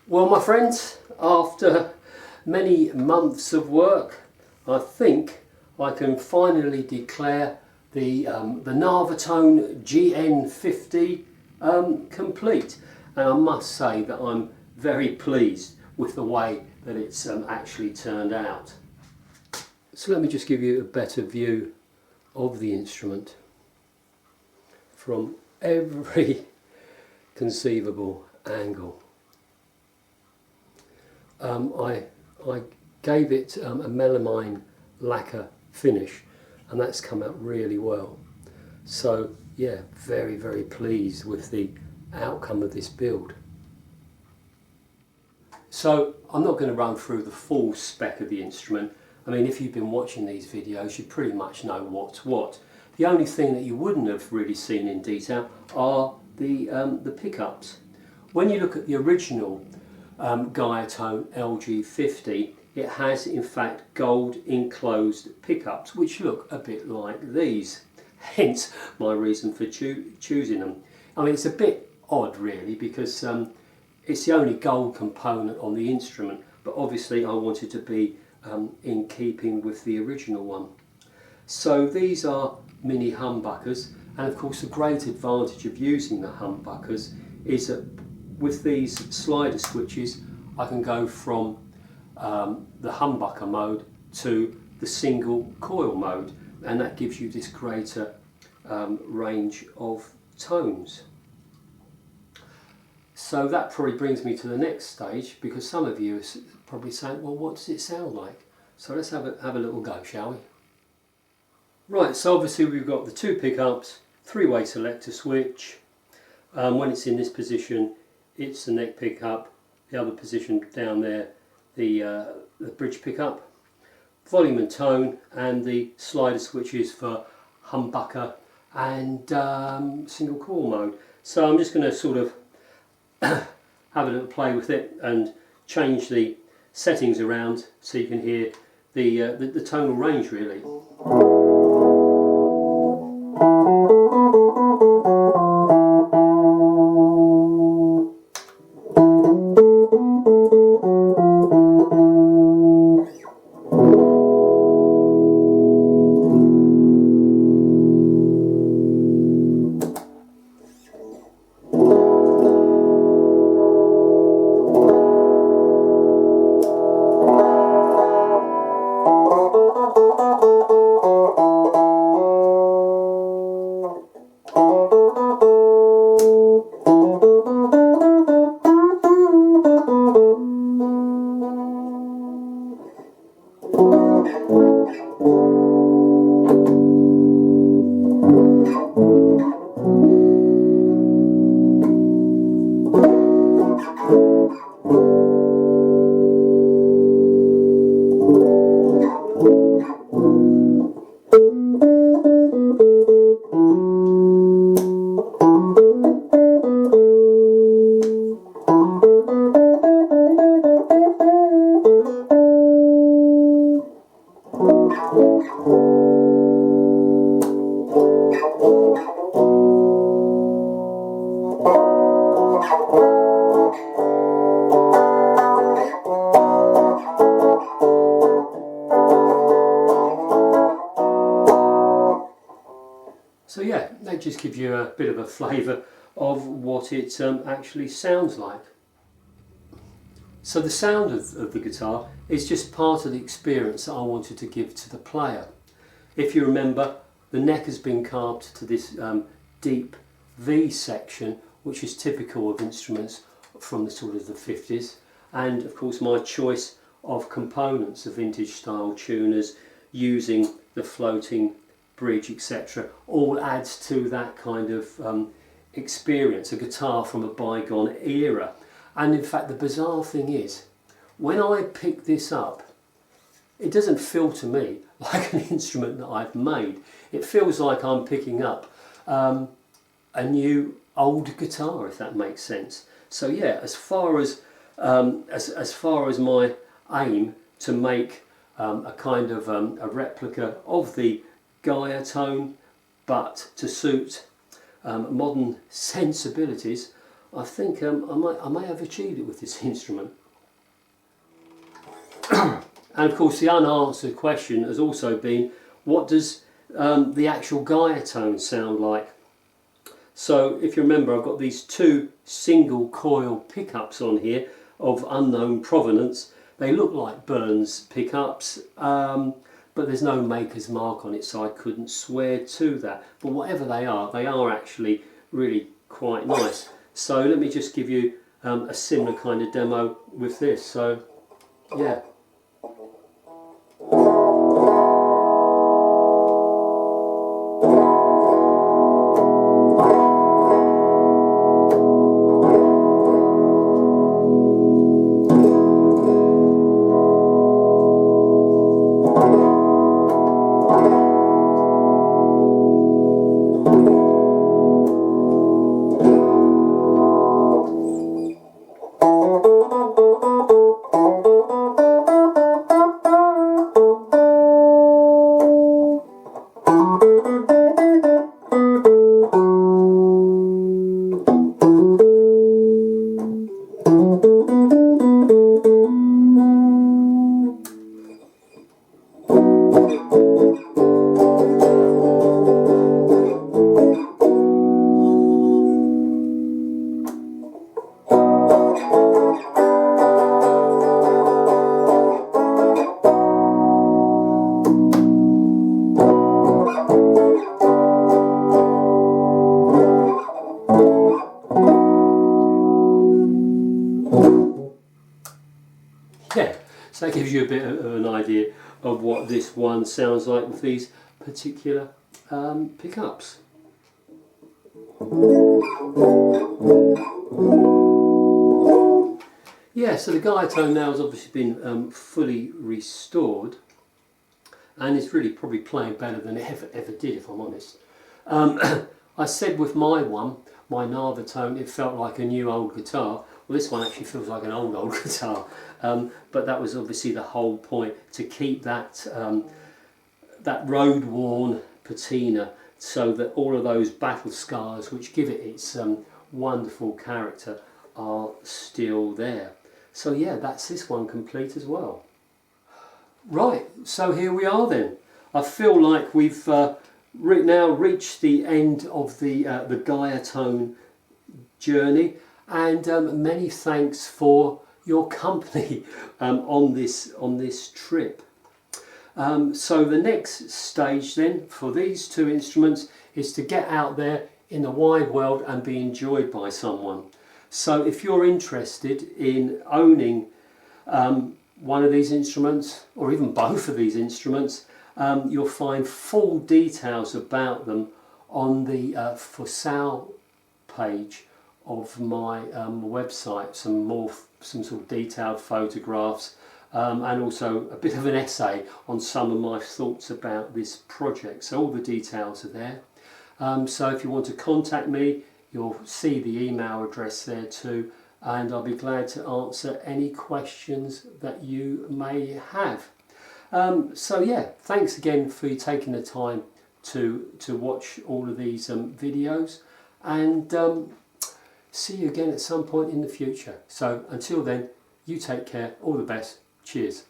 Well, my friends, after many months of work, I think I can finally declare the Nava-Tone GN50 complete. And I must say that I'm very pleased with the way that it's actually turned out. So let me just give you a better view of the instrument from every conceivable angle. I gave it a melamine lacquer finish, and that's come out really well. So yeah, very pleased with the outcome of this build. So I'm not going to run through the full spec of the instrument. I mean, if you've been watching these videos, you pretty much know what's what. The only thing that you wouldn't have really seen in detail are the pickups. When you look at the original Guyatone LG50, it has in fact gold enclosed pickups which look a bit like these, hence my reason for choosing them. I mean, it's a bit odd really, because it's the only gold component on the instrument, but obviously I wanted to be in keeping with the original one. So these are mini humbuckers, and of course the great advantage of using the humbuckers is that with these slider switches I can go from the humbucker mode to the single coil mode, and that gives you this greater range of tones. So that probably brings me to the next stage, because some of you are probably saying, well, what does it sound like? So let's have a little go, shall we? Right, so obviously we've got the two pickups, three-way selector switch. When it's in this position, it's the neck pickup. The other position down there, the bridge pickup. Volume and tone, and the slider switches for humbucker and single coil mode. So I'm just going to sort of have a little play with it and change the settings around so you can hear the tonal range really. So yeah, that just gives you a bit of a flavour of what it actually sounds like. So the sound of the guitar is just part of the experience that I wanted to give to the player. If you remember, the neck has been carved to this deep V section, which is typical of instruments from the sort of the 50s, and of course my choice of components, the vintage style tuners, using the floating bridge, etc., all adds to that kind of experience, a guitar from a bygone era. And in fact the bizarre thing is, when I pick this up, it doesn't feel to me like an instrument that I've made. It feels like I'm picking up a new old guitar, if that makes sense. So yeah, as far as my aim to make a kind of a replica of the Guyatone, but to suit modern sensibilities, I think I may have achieved it with this instrument. And of course the unanswered question has also been, what does the actual Guyatone sound like? So if you remember, I've got these two single coil pickups on here of unknown provenance. They look like Burns pickups, but there's no maker's mark on it, so I couldn't swear to that. But whatever they are actually really quite nice. So let me just give you a similar kind of demo with this. So yeah. Yeah, so that gives you a bit of an idea of what this one sounds like with these particular pickups. Yeah, so the Guyatone now has obviously been fully restored, and it's really probably playing better than it ever did, if I'm honest. I said with my Nava-Tone, it felt like a new old guitar. Well, this one actually feels like an old guitar, but that was obviously the whole point, to keep that that road-worn patina, so that all of those battle scars which give it its wonderful character are still there. So yeah, that's this one complete as well. Right, so here we are then. I feel like we've now reached the end of the Guyatone journey, and many thanks for your company on this trip. So the next stage then for these two instruments is to get out there in the wide world and be enjoyed by someone. So if you're interested in owning one of these instruments, or even both of these instruments, you'll find full details about them on the for sale page of my website. Some sort of detailed photographs, and also a bit of an essay on some of my thoughts about this project. So all the details are there. So if you want to contact me, you'll see the email address there too, and I'll be glad to answer any questions that you may have. So yeah, thanks again for you taking the time to watch all of these videos, and see you again at some point in the future. So until then, you take care, all the best, cheers.